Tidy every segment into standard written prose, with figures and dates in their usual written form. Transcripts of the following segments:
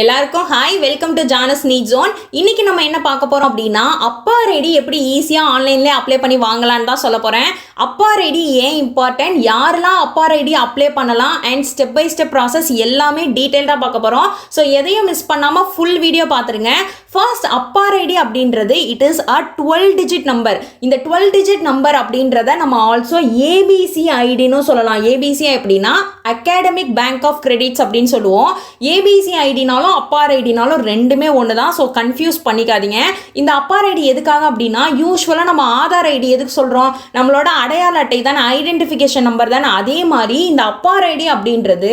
எல்லாருக்கும் hi, welcome to ஜானஸ் NEET zone. இன்னைக்கு நம்ம என்ன பார்க்க போறோம் அப்படின்னா, அப்பார் ஐடி எப்படி ஈஸியாக ஆன்லைன்லேயே அப்ளை பண்ணி வாங்கலான்னு தான் சொல்ல போகிறேன். அப்பார் ஐடி ஏன் இம்பார்ட்டன்ட், யாரெல்லாம் அப்பார் ஐடி அப்ளை பண்ணலாம் and step by step process எல்லாமே டீட்டெயில்டாக பார்க்க போகிறோம். ஸோ எதையும் மிஸ் பண்ணாமல் ஃபுல் வீடியோ பார்த்துருங்க. ஃபர்ஸ்ட், அப்பார் ஐடி அப்படின்றது it is a 12 digit number. இந்த 12 டிஜிட் நம்பர் அப்படின்றத நம்ம ஆல்சோ ஏபிசி ஐடின்னு சொல்லலாம். ஏபிசி எப்படின்னா அகாடமிக் பேங்க் ஆஃப் கிரெடிட்ஸ் அப்படின்னு சொல்லுவோம். ஏபிசி ஐடினாலும் அப்பார் ஐடினாலும் ரெண்டுமே ஒன்று தான். ஸோ கன்ஃபியூஸ் பண்ணிக்காதீங்க. இந்த அப்பார் ஐடி எதுக்காக அப்படின்னா, யூஸ்வலாக நம்ம ஆதார் ஐடி எதுக்கு சொல்கிறோம், நம்மளோட அடையாள அட்டை தானே, ஐடென்டிஃபிகேஷன் நம்பர் தானே. அதே மாதிரி இந்த அப்பார் ஐடி அப்படின்றது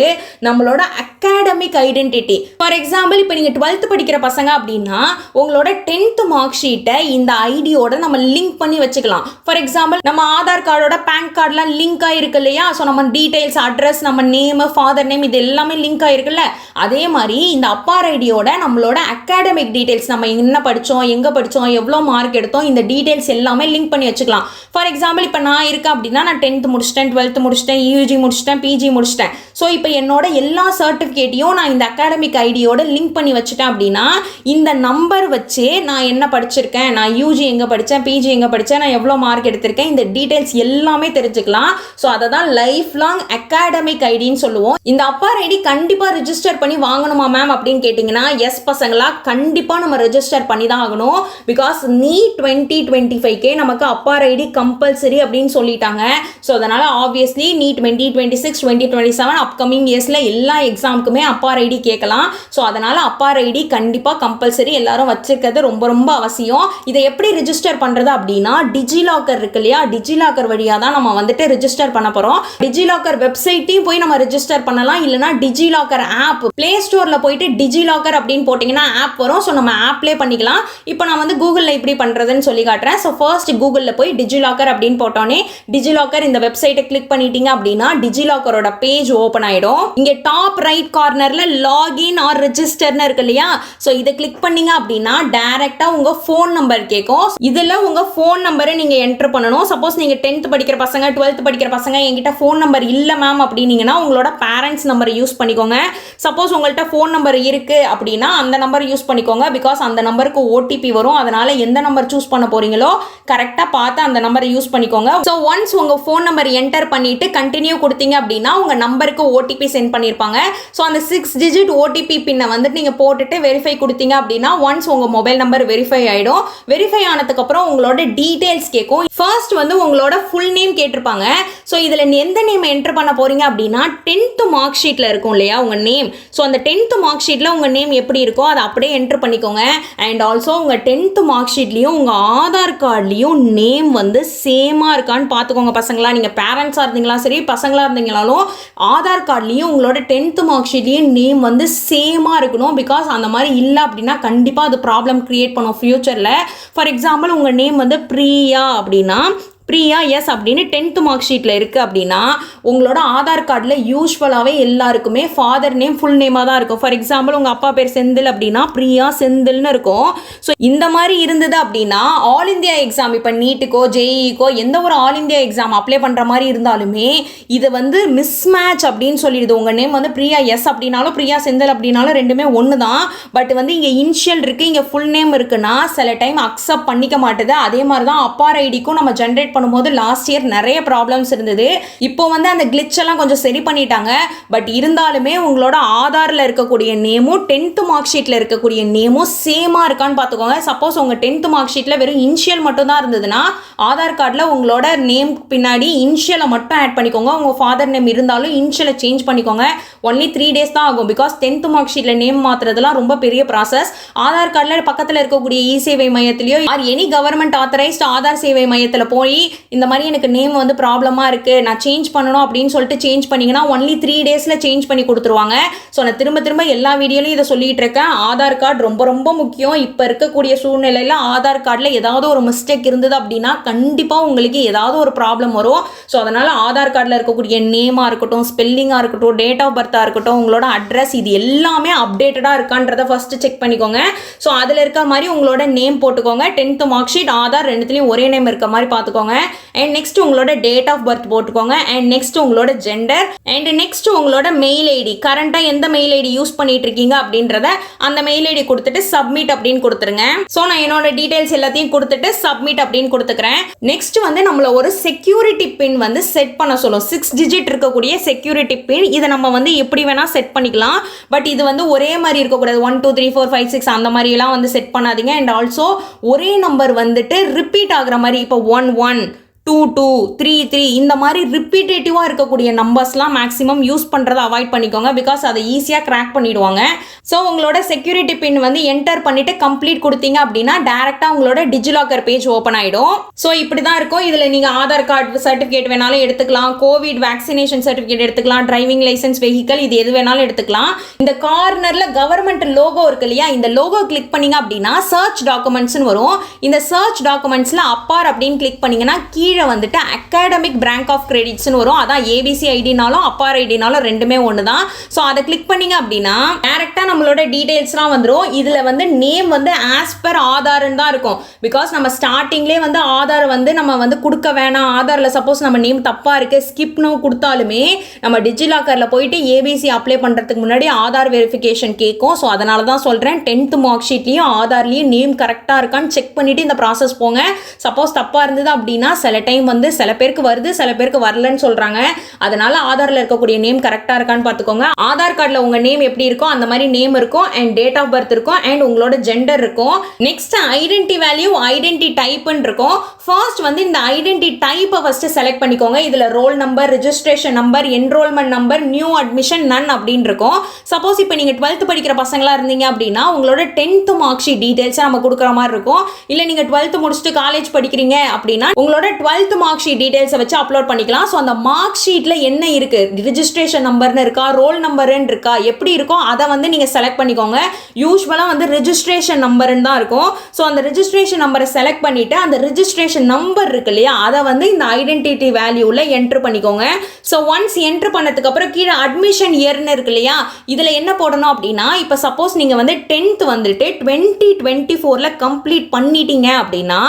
நம்மளோட அகாடமிக் ஐடென்டிட்டி. ஃபார் எக்ஸாம்பிள், இப்போ நீங்கள் 12th படிக்கிற பசங்க அப்படின்னா உங்களோட 10th மார்க் ஷீட்டை இந்த ஐடியோட நம்ம லிங்க் பண்ணி வச்சுக்கலாம். ஃபார் எக்ஸாம்பிள், நம்ம ஆதார் கார்டோட பேன் கார்டெலாம் லிங்க் ஆகிருக்கு இல்லையா. ஸோ நம்ம டீட்டெயில்ஸ், அட்ரஸ், நம்ம நேமு, ஃபாதர் நேம், இது எல்லாமே லிங்க் ஆகிருக்குல்ல. அதே மாதிரி இந்த அப்பார் ஐடியோட நம்மளோட அகாடமிக் டீட்டெயில்ஸ், நம்ம என்ன படித்தோம், எங்கே படித்தோம், எவ்வளோ மார்க் எடுத்தோம், இந்த டீட்டெயில்ஸ் எல்லாமே லிங்க் பண்ணி வச்சுக்கலாம். ஃபார் எக்ஸாம்பிள், இப்போ நான் இருக்கேன் அப்படின்னா நான் 10th முடிச்சிட்டேன், 12th முடிச்சிட்டேன், யூஜி முடிச்சிட்டேன், பிஜி முடிச்சிட்டேன். ஸோ இப்போ என்னோட எல்லா சர்டிஃபிகேட்டையும் நான் இந்த அகாடமிக் ஐடியோட லிங்க் பண்ணி வச்சுட்டேன் அப்படின்னா இந்த நம்பர் வச்சு நான் என்ன படிச்சிருக்கேன், நான் யூஜி எங்கே படித்தேன், பிஜி எங்கே படித்தேன், நான் எவ்வளோ மார்க் எடுத்திருக்கேன், இந்த டீட்டெயில்ஸ் எல்லாமே தெரிஞ்சுக்கலாம். ஸோ அதை தான் லைஃப் லாங் அகாடமிக் ஐடின்னு சொல்லுவோம். இந்த அப்பார் ஐடி கண்டிப்பாக ரிஜிஸ்டர் பண்ணி வாங்கணுமா மேம் அப்படின்னு கேட்டிங்கன்னா, எஸ் பசங்களா, கண்டிப்பாக நம்ம ரெஜிஸ்டர் பண்ணி தான் ஆகணும். பிகாஸ் நீட் 2025 நமக்கு அப்பார் ஐடி கம்பல்சரி அப்படின்னு சொல்லிட்டாங்க. ஸோ அதனால் ஆப்வியஸ்லி நீட் 2026, 2027 அப்கமிங் இயர்ஸில் எல்லா எக்ஸாமுக்குமே அப்பார் ஐடி கேட்கலாம். ஸோ அதனால் அப்பார் ஐடி கண்டிப்பாக கம்பல்சரி எல்லாரும் வச்சிருக்கிறது ரொம்ப ரொம்ப அவசியம். இதை எப்படி ரிஜிஸ்டர் பண்ணுறது அப்படின்னா, டிஜிலாக்கர் இருக்கு இல்லையா, டிஜிலாக்கர் வழியாக தான் நம்ம வந்துட்டு ரிஜிஸ்டர் பண்ண போகிறோம். டிஜிலாக்கர் வெப்சைட்டையும் போய் நம்ம ரிஜிஸ்டர் பண்ணலாம். இல்லைனா டிஜிலாக்கர் ஆப் பிளே ஸ்டோரில் போயிட்டு டிஜிலாக்கர் அப்படின்னு போட்டிங்கன்னா ஆப் வரும். ஸோ நம்ம ஆப்லேயே பண்ணிக்கலாம். இப்போ நான் வந்து கூகுளில் இப்படி பண்ணுறதுன்னு சொல்லி காட்டுறேன். ஸோ ஃபர்ஸ்ட் கூகுளில் போய் டிஜிலாக்கர் அப்படின்னு போட்டோன்னே டிஜிலாக்கர் இந்த வெப்சைட்டை கிளிக் பண்ணிட்டீங்க அப்படின்னா டிஜிலாக்கரோட பேஜ் ஓப்பன் ஆகிடும். இங்கே டாப் ரைட் கார்னரில் லாகின் ஆர் ரெஜிஸ்டர்னு இருக்கு இல்லையா. ஸோ இதை கிளிக் பண்ணீங்க அப்படின்னா டைரெக்டாக உங்கள் ஃபோன் நம்பர் கேட்கும். இதில் உங்கள் ஃபோன் நம்பரை நீங்கள் என்டர் பண்ணணும். சப்போஸ் நீங்கள் 10th படிக்கிற பசங்க, 12th படிக்கிற பசங்க, என்கிட்ட ஃபோன் நம்பர் இல்லை மேம் அப்படின்னீங்கன்னா உங்களோட பேரண்ட்ஸ் நம்பரை யூஸ் பண்ணிக்கோங்க. சப்போஸ் உங்கள்கிட்ட ஃபோன் நம்பர் இருக்குது அப்படின்னா அந்த நம்பர் யூஸ் பண்ணிக்கோங்க. பிகாஸ் அந்த நம்பருக்கு ஓடிபி வரும். அதனால் எந்த நம்பர் சூஸ் பண்ண போகிறீங்களோ கரெக்டாக பார்த்து அந்த நம்பரை யூஸ் பண்ணிக்கோங்க. ஸோ ஒன்ஸ் உங்கள் ஃபோன் நம்பர் என்டர் பண்ணிவிட்டு கண்டினியூ கொடுத்தீங்க அப்படின்னா உங்கள் நம்பருக்கு ஓடிபி சென்ட் பண்ணியிருப்பாங்க. ஸோ அந்த 6 டிஜிட் ஓடிபி பின்னை வந்துட்டு நீங்கள் போட்டுட்டு வெரிஃபை கொடுத்தீங்க அப்படின்னா ஒன்ஸ் உங்கள் மொபைல் நம்பர் வெரிஃபை ஆகிடும். வெரிஃபை ஆனதுக்கப்புறம் உங்களோட டீட்டெயில்ஸ் கேட்கும். ஃபர்ஸ்ட் வந்து உங்களோட ஃபுல் நேம் கேட்டிருப்பாங்க. ஸோ இதில் எந்த நேம் என்டர் பண்ண போகிறீங்க அப்படின்னா 10th மார்க் ஷீட்டில் இருக்கும் இல்லையா உங்கள் நேம். ஸோ அந்த 10th மார்க் ஷீட்டில் உங்கள் நேம் எப்படி இருக்கோ அதை அப்படியே என்டர் பண்ணிக்கோங்க. அண்ட் ஆல்சோ உங்கள் 10th மார்க் ஷீட்லேயும் உங்கள் ஆதார் கார்ட்லேயும் நேம் வந்து சேமாக இருக்கான்னு பார்த்துக்கோங்க பசங்களா. நீங்கள் பேரண்ட்ஸாக இருந்தீங்களா சரி, பசங்களாக இருந்தீங்களாலும் ஆதார் கார்ட்லேயும் உங்களோட 10th மார்க் ஷீட்லேயும் நேம் வந்து சேமாக இருக்கணும். பிகாஸ் அந்த மாதிரி இல்லை அப்படின்னா கண்டிப்பாக அது ப்ராப்ளம் க்ரியேட் பண்ணும் ஃப்யூச்சரில். ஃபார் எக்ஸாம்பிள், உங்கள் நேம் வந்து பிரியா அப்படின்னா பிரியா எஸ் அப்படின்னு 10th மார்க் ஷீட்டில் இருக்குது அப்படின்னா உங்களோட ஆதார் கார்டில் யூஸ்வலாகவே எல்லாருக்குமே ஃபாதர் நேம் ஃபுல் நேமாக தான் இருக்கும். ஃபார் எக்ஸாம்பிள், உங்கள் அப்பா பேர் செந்தில் அப்படின்னா பிரியா செந்தில்னு இருக்கும். ஸோ இந்த மாதிரி இருந்தது அப்படின்னா ஆல் இந்தியா எக்ஸாம், இப்போ நீட்டுக்கோ ஜேஇக்கோ எந்த ஒரு ஆல் இந்தியா எக்ஸாம் அப்ளை பண்ணுற மாதிரி இருந்தாலுமே இது வந்து மிஸ் மேட்ச் அப்படின்னு சொல்லிடுது. உங்கள் நேம் வந்து பிரியா எஸ் அப்படின்னாலும் பிரியா செந்தில் அப்படின்னாலும் ரெண்டுமே ஒன்று தான். பட் வந்து இங்கே இனிஷியல் இருக்குது, இங்கே ஃபுல் நேம் இருக்குன்னா சில டைம் அக்செப்ட் பண்ணிக்க மாட்டுது. அதே மாதிரி தான் அப்பார் ஐடிக்கும் நம்ம ஜென்ரேட் பண்ணும்போது லாஸ்ட் இயர் நிறைய ப்ராப்ளம்ஸ் இருந்தது. இப்போ வந்து அந்த கிளிட்ச் எல்லாம் கொஞ்சம் சரி பண்ணிட்டாங்க. பட் இருந்தாலுமே உங்களோட ஆதாரில் இருக்கக்கூடிய நேமும் 10th மார்க் ஷீட்டில் இருக்கக்கூடிய நேமும் சேமாக இருக்கான்னு பார்த்துக்கோங்க. சப்போஸ் உங்கள் 10th மார்க் ஷீட்டில் வெறும் இனிஷியல் மட்டும் தான் இருந்ததுன்னா ஆதார் கார்டில் உங்களோட நேம் பின்னாடி இனிஷியலை மட்டும் ஆட் பண்ணிக்கோங்க. உங்கள் ஃபாதர் நேம் இருந்தாலும் இனிஷியலை சேஞ்ச் பண்ணிக்கோங்க. ஒன்லி 3 days தான் ஆகும். பிகாஸ் 10th மார்க் ஷீட்டில் நேம் மாற்றுறதுலாம் ரொம்ப பெரிய ப்ராசஸ். ஆதார் கார்டில் பக்கத்தில் இருக்கக்கூடிய இ சேவை மையத்திலையோ or any government authorised Aadhaar சேவை மையத்தில் போய் இந்த மாதிரி எனக்கு நேம் வந்து ப்ராப்ளமாக இருக்குது, நான் சேஞ்ச் பண்ணணும் அப்படின்னு சொல்லிட்டு சேஞ்ச் பண்ணிங்கன்னா ஒன்லி 3 daysல சேஞ்ச் பண்ணி கொடுத்துருவாங்க. ஸோ நான் திரும்ப எல்லா வீடியோலையும் இதை சொல்லிகிட்டு இருக்கேன். ஆதார் கார்டு ரொம்ப ரொம்ப முக்கியம். இப்போ இருக்கக்கூடிய சூழ்நிலையில் ஆதார் கார்டில் ஏதாவது ஒரு மிஸ்டேக் இருந்தது அப்படின்னா கண்டிப்பாக உங்களுக்கு ஏதாவது ஒரு ப்ராப்ளம் வரும். ஸோ அதனால் ஆதார் கார்டில் இருக்கக்கூடிய நேமாக இருக்கட்டும், ஸ்பெல்லிங்காக இருக்கட்டும், டேட் ஆஃப் பர்த்தாக இருக்கட்டும், உங்களோட அட்ரஸ், இது எல்லாமே அப்டேட்டடாக இருக்கான்றதை ஃபஸ்ட்டு செக் பண்ணிக்கோங்க. ஸோ அதில் இருக்க மாதிரி உங்களோட நேம் போட்டுக்கோங்க. 10th மார்க் ஷீட், ஆதார் ரெண்டுத்துலேயும் ஒரே நேம் இருக்க மாதிரி பார்த்துக்கோங்க. போட்டுக்கோங்க. அண்ட் நெக்ஸ்ட் உங்களோட டேட் ஆஃப் பர்த் போட்டுக்கோங்க. அண்ட் நெக்ஸ்ட் உங்களோட ஜெண்டர். அண்ட் நெக்ஸ்ட் உங்களோட மெயில் ஐடி, கரண்டாக எந்த மெயில் ஐடி யூஸ் பண்ணிட்டு இருக்கீங்க அப்படின்றத அந்த மெயில் ஐடி கொடுத்துட்டு சப்மிட் அப்படின்னு கொடுத்துருங்க. ஸோ நான் என்னோட டீடைல்ஸ் எல்லாத்தையும் கொடுத்துட்டு சப்மிட் அப்படின்னு கொடுத்துக்கிறேன். நெக்ஸ்ட் வந்து நம்மள ஒரு செக்யூரிட்டி பின் வந்து செட் பண்ண சொல்லும். 6 டிஜிட் இருக்கக்கூடிய செக்யூரிட்டி பின். இதை நம்ம வந்து எப்படி வேணா செட் பண்ணிக்கலாம். பட் இது வந்து ஒரே மாதிரி இருக்கக்கூடாது. 1 2 3 4 5 6 அந்த மாதிரி எல்லாம் வந்து செட் பண்ணாதீங்க. அண்ட் ஆல்சோ ஒரே நம்பர் வந்துட்டு ரிப்பீட் ஆகுற மாதிரி, இப்போ 1 1 2 2 3 3 இந்த மாதிரி ரிப்பீட்டேட்டிவாக இருக்கக்கூடிய நம்பர்ஸ்லாம் மேக்ஸிமம் யூஸ் பண்ணுறதை அவாய்ட் பண்ணிக்கோங்க. பிகாஸ் அதை ஈஸியாக கிராக் பண்ணிடுவாங்க. ஸோ உங்களோட செக்யூரிட்டி பின் வந்து என்டர் பண்ணிட்டு கம்ப்ளீட் கொடுத்தீங்க அப்படின்னா டேரெக்டாக உங்களோட டிஜிலாக்கர் பேஜ் ஓப்பன் ஆகிடும். ஸோ இப்படி தான் இருக்கும். இதில் நீங்கள் ஆதார் கார்டு சர்டிஃபிகேட் வேணாலும் எடுத்துக்கலாம், கோவிட் வேக்சினேஷன் சர்டிஃபிகேட் எடுத்துக்கலாம், டிரைவிங் லைசன்ஸ், வெஹிக்கல், இது எது வேணாலும் எடுத்துக்கலாம். இந்த கார்னரில் கவர்மெண்ட் லோகோ இருக்கு இல்லையா, இந்த லோகோ கிளிக் பண்ணீங்க அப்படின்னா சர்ச் டாக்குமெண்ட்ஸ்னு வரும். இந்த சர்ச் டாக்குமெண்ட்ஸில் அப்பார் அப்படின்னு கிளிக் பண்ணீங்கன்னா கீழே வந்துட்டு அகாடமிக் பேங்க் ஆஃப் கிரெடிட்ஸ்னு வரும். அதான் ஏபிசி ஐடினாலும் அப்பார் ஐடினாலும் ரெண்டுமே ஒன்று தான். ஸோ அதை கிளிக் பண்ணீங்க அப்படின்னா டேரெக்டாக நம்மளோட டீடைல்ஸ்லாம் வந்துடும். இதில் வந்து நேம் வந்து ஆஸ் பர் ஆதார்னு தான் இருக்கும். பிகாஸ் நம்ம ஸ்டார்டிங்லேயே வந்து ஆதார் வந்து நம்ம வந்து கொடுக்க வேணாம். ஆதாரில் சப்போஸ் நம்ம நேம் தப்பாக இருக்குது ஸ்கிப்னு கொடுத்தாலுமே நம்ம டிஜிலாக்கரில் போயிட்டு ஏபிசி அப்ளை பண்ணுறதுக்கு முன்னாடி ஆதார் வெரிஃபிகேஷன் கேட்கும். ஸோ அதனால தான் சொல்கிறேன், 10th மார்க் ஷீட்லேயும் ஆதார்லேயும் நேம் கரெக்டாக இருக்கான்னு செக் பண்ணிவிட்டு இந்த ப்ராசஸ் போங்க. சப்போஸ் தப்பாக இருந்தது அப்படின்னா சில டைம் வந்து சில பேருக்கு வருது, சில பேருக்கு வரலன்னு சொல்கிறாங்க. அதனால ஆதாரில் இருக்கக்கூடிய நேம் கரெக்டாக இருக்கான்னு பார்த்துக்கோங்க. ஆதார் கார்டில் உங்கள் நேம் எப்படி இருக்கோ அந்த மாதிரி நேம் இருக்கும். அண்ட் டேட் ஆஃப் பர்த் இருக்கும். அண்ட் உங்களோட ஜெண்டர் இருக்கும். நெக்ஸ்ட் ஐடென்டி வேல்யூ, ஐடென்டி டைப்னு இருக்கும். ஃபர்ஸ்ட் வந்து இந்த ஐடென்டி டைப்பை ஃபர்ஸ்ட் செலக்ட் பண்ணிக்கோங்க. இதில் roll number, registration number, enrolment number, new admission, none அப்படின்னு இருக்கும். சப்போஸ் இப்போ நீங்கள் 12th படிக்கிற பசங்களா இருந்தீங்க அப்படின்னா உங்களோட 10th மார்க் ஷீட் டீடைல்ஸை நம்ம கொடுக்குற மாதிரி இருக்கும். இல்லை நீங்கள் 12th முடிச்சுட்டு காலேஜ் படிக்கிறீங்க அப்படின்னா உங்களோட 12th மார்க் ஷீட் டீடைல்ஸை வச்சு அப்லோட் பண்ணிக்கலாம். ஸோ அந்த மார்க் ஷீட்டில் என்ன இருக்குது, ரிஜிஸ்ட்ரேஷன் நம்பர்னு இருக்கா, ரோல் நம்பர்னு இருக்கா, எப்படி இருக்கோ அதை வந்து நீங்கள் செலக்ட் பண்ணிக்கோங்க. யூஸ்வலாக வந்து ரெஜிஸ்ட்ரேஷன் நம்பர்னு தான் இருக்கும். ஸோ அந்த ரெஜிஸ்ட்ரேஷன் நம்பரை செலக்ட் பண்ணிவிட்டு அந்த ரெஜிஸ்ட்ரேஷன் நம்பர் இருக்கு இல்லையா, அதை வந்து இந்த ஐடென்டிட்டி வேல்யூவில் என்ட்ரு பண்ணிக்கோங்க. ஸோ ஒன்ஸ் என்ட்ரு பண்ணதுக்கப்புறம் கீழே அட்மிஷன் இயர்னு இருக்கு இல்லையா, இதில் என்ன போடணும் அப்படின்னா இப்போ சப்போஸ் நீங்கள் வந்து 10th வந்துட்டு 2024 கம்ப்ளீட் பண்ணிட்டீங்க அப்படின்னா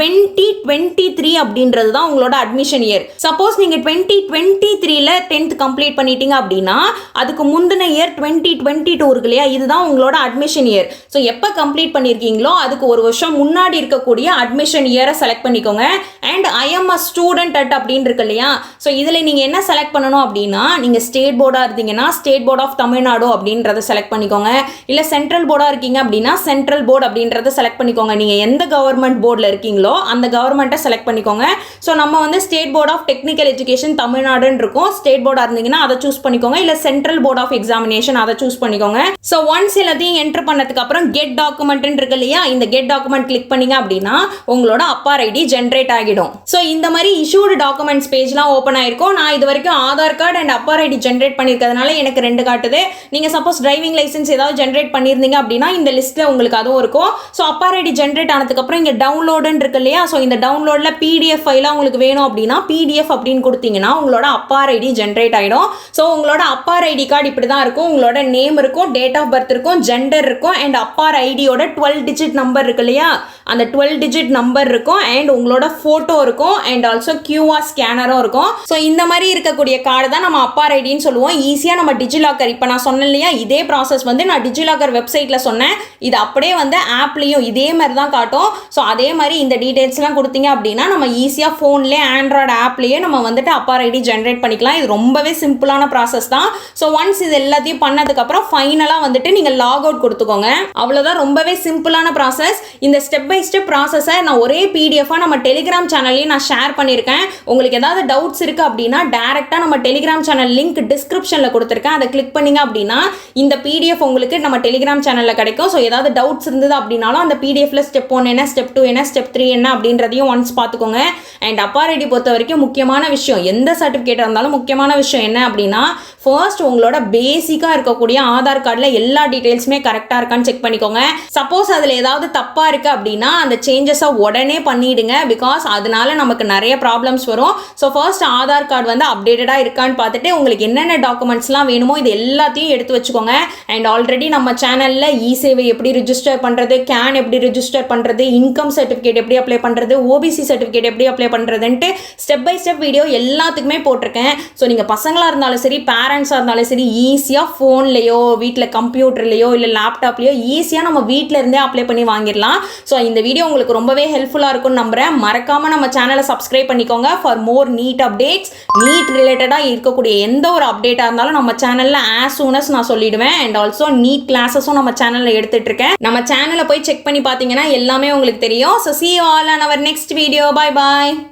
2023 அப்படின்றது தான் உங்களோட அட்மிஷன் இயர். சப்போஸ் நீங்கள் 2023ல 10th கம்ப்ளீட் பண்ணிட்டீங்க அப்படின்னா அதுக்கு முந்தின இயர் 2022 இருக்கு இல்லையா, இதுதான் உங்களோட அட்மிஷன் இயர். ஸோ எப்போ கம்ப்ளீட் பண்ணியிருக்கீங்களோ அதுக்கு ஒரு வருஷம் முன்னாடி இருக்கக்கூடிய அட்மிஷன் இயரை செலக்ட் பண்ணிக்கோங்க. And IIM a student at அப்படின்னு இருக்கு இல்லையா, ஸோ இதில் நீங்கள் என்ன செலக்ட் பண்ணணும் அப்படின்னா நீங்கள் ஸ்டேட் போர்டாக இருந்தீங்கன்னா ஸ்டேட் போர்ட் ஆஃப் தமிழ்நாடு அப்படின்றத செலக்ட் பண்ணிக்கோங்க. இல்லை சென்ட்ரல் போர்டாக இருக்கீங்க அப்படின்னா சென்ட்ரல் போர்டு அப்படின்றத செலக்ட் பண்ணிக்கோங்க. நீங்கள் எந்த கவர்மெண்ட் போர்டில் இருக்கீங்க அந்த கவர்மெண்ட்டை செலக்ட் பண்ணிக்கோங்க. ஸோ நம்ம வந்து state board of technical education தமிழ்நாடுன்னு இருக்கும். ஸ்டேட் போர்டாக இருந்தீங்கன்னா அதை சூஸ் பண்ணிக்கோங்க. இல்லை சென்ட்ரல் போர்ட் ஆஃப் எக்ஸாமினேஷன் அதை சூஸ் பண்ணிக்கோங்க. ஸோ ஒன்ஸ் எல்லாத்தையும் என்டர் பண்ணதுக்கு அப்புறம் கெட் டாக்குமெண்ட் இருக்கு இல்லையா, இந்த கெட் டாக்குமெண்ட் கிளிக் பண்ணீங்க அப்படின்னா உங்களோட அப்பார் ஐடி ஜென்ரேட் ஆகிடும். ஸோ இந்த மாதிரி இஷ்யூடு டாக்குமெண்ட்ஸ் பேஜ்லாம் ஓப்பன் ஆயிருக்கும். நான் இது வரைக்கும் Aadhaar card and APAAR ID generate பண்ணியிருக்கிறதுனால எனக்கு 2 காட்டுது. நீங்கள் சப்போஸ் டிரைவிங் லைசன்ஸ் ஏதாவது ஜென்ரேட் பண்ணியிருந்தீங்க அப்படின்னா இந்த லிஸ்ட்டில் உங்களுக்கு அதுவும் இருக்கும். ஸோ அப்பார் ஐடி ஜென்ரேட் ஆனதுக்கப்புறம் இங்கே டவுன்லோடுன்னு இருக்கு இல்லையா, ஸோ இந்த டவுன்லோட்ல பிடிஎஃப் ஃபைலாக உங்களுக்கு வேணும் அப்படின்னா பிடிஎஃப் அப்படின்னு கொடுத்தீங்கன்னா உங்களோட அப்பார் ஐடி ஜென்ரேட் ஆகிடும். ஸோ உங்களோட அப்பார் ஐடி கார்டு இப்படி தான் இருக்கும். உங்களோட நேம் இருக்கும், டேட் ஆஃப் பர்த் இருக்கும், ஜெண்டர் இருக்கும், அண்ட் அப்பார் ஐடியோட 12 டிஜிட் நம்பர் இருக்கு இல்லையா, அந்த 12 டிஜிட் நம்பர் இருக்கும், அண்ட் உங்களோட ஃபோட்டோ இருக்கும், அண்ட் ஆல்சோ கியூஆர் ஸ்கேனரும் இருக்கும். ஸோ இந்த மாதிரி இருக்கக்கூடிய கார்டு தான் நம்ம அப்பார் ஐடின்னு சொல்லுவோம். ஈஸியாக நம்ம டிஜிலாக்கர் இப்போ நான் சொன்னேன் இல்லையா, இதே ப்ராசஸ் வந்து நான் டிஜிலாக்கர் வெப்சைட்டில் சொன்னேன். இது அப்படியே வந்து ஆப்லேயும் இதே மாதிரி தான் காட்டும். ஸோ அதே மாதிரி இந்த டீடைல்ஸ்லாம் கொடுத்தீங்க அப்படின்னா நம்ம ஈஸியாக ஃபோன்லேயே ஆண்ட்ராய்டு ஆப்லேயே நம்ம வந்துட்டு அப்பார் ஐடி ஜென்ரேட் பண்ணிக்கலாம். இது ரொம்பவே சிம்பிளான ப்ராசஸ் தான். ஸோ ஒன்ஸ் இது எல்லாத்தையும் பண்ணதுக்கப்புறம் ஃபைனலாக வந்துட்டு நீங்கள் லாக் அவுட் கொடுத்துக்கோங்க. அவ்வளோதான், ரொம்பவே சிம்பிளான ப்ராசஸ். இந்த ஸ்டெப் பை ஸ்டெப் ப்ராசஸை நான் ஒரே பிடிஎஃபாக நம்ம டெலிகிராம் சேனல்லையும் நான் ஷேர் பண்ணியிருக்கேன். உங்களுக்கு ஏதாவது டவுட்ஸ் இருக்குது அப்படின்னா டேரெக்டாக நம்ம டெலிகிராம் சேனல் லிங்க் டிஸ்கிரிப்ஷனில் கொடுத்துருக்கேன். அதை கிளிக் பண்ணிங்க அப்படின்னா இந்த பிடிஎஃப் உங்களுக்கு நம்ம டெலிகிராம் சேனலில் கிடைக்கும். ஸோ ஏதாவது டவுட்ஸ் இருந்தது அப்படின்னாலும் அந்த பிடிஎஃப்ல ஸ்டெப் 1 என்ன, ஸ்டெப் 2 என்ன, ஸ்டெப் 3 என்ன அப்படின்றதையும் ஒன்ஸ் பார்த்துக்கோங்க. அண்ட் அப்பார் ஐடி பொறுத்த வரைக்கும் முக்கியமான விஷயம், எந்த சர்டிஃபிகேட்டாக இருந்தாலும் முக்கியமான விஷயம் என்ன அப்படின்னா ஃபர்ஸ்ட் உங்களோட பேசிக்காக இருக்கக்கூடிய ஆதார் கார்டில் எல்லா டீட்டெயில்ஸுமே கரெக்டாக இருக்கான்னு செக் பண்ணிக்கோங்க. சப்போஸ் அதில் ஏதாவது தப்பாக இருக்குது அப்படின்னா அந்த சேஞ்சஸை உடனே பண்ணிவிடுங்க. பிகாஸ் அதனால நமக்கு நிறைய ப்ராப்ளம்ஸ் வரும். ஸோ ஃபர்ஸ்ட் ஆதார் கார்டு வந்து அப்டேட்டடாக இருக்கான்னு பார்த்துட்டு உங்களுக்கு என்னென்ன டாக்குமெண்ட்ஸ்லாம் வேணுமோ இது எல்லாத்தையும் எடுத்து வச்சுக்கோங்க. அண்ட் ஆல்ரெடி நம்ம சேனலில் இ-சேவை எப்படி ரிஜிஸ்டர் பண்ணுறது, கேன் எப்படி ரிஜிஸ்டர் பண்ணுறது, இன்கம் சர்டிஃபிகேட் எப்படி அப்ளை பண்ணுறது, ஓபிசி சர்டிஃபிகேட் எப்படி அப்ளை பண்ணுறதுன்ட்டு ஸ்டெப் பை ஸ்டெப் வீடியோ எல்லாத்துக்குமே போட்டிருக்கேன். ஸோ நீங்கள் பசங்களாக இருந்தாலும் சரி, பேரண்ட்ஸாக இருந்தாலும் சரி, ஈஸியாக ஃபோன்லேயோ வீட்டில் கம்ப்யூட்டர்லேயோ இல்லை லேப்டாப்லேயோ ஈஸியாக நம்ம வீட்டில் இருந்தே அப்ளை பண்ணி வாங்கிடலாம். ஸோ இந்த வீடியோ உங்களுக்கு ரொம்பவே ஹெல்ப்ஃபுல்லாக இருக்கும்னு நம்புகிறேன். மறக்காமல் நம்ம சேனலை சப்ஸ்கிரைப் பண்ணிக்கோங்க for more NEET updates. NEET ரிலேட்டடாக இருக்கக்கூடிய எந்த ஒரு அப்டேட்டாக இருந்தாலும் நம்ம சேனலில் ஆஸ் சூன் அஸ் நான் சொல்லிடுவேன். அண்ட் ஆல்சோ நீட் கிளாஸஸும் நம்ம சேனலில் எடுத்துட்டு இருக்கேன். நம்ம சேனலை போய் செக் பண்ணி பார்த்தீங்கன்னா எல்லாமே உங்களுக்கு தெரியும். So see you all on our next video. Bye bye.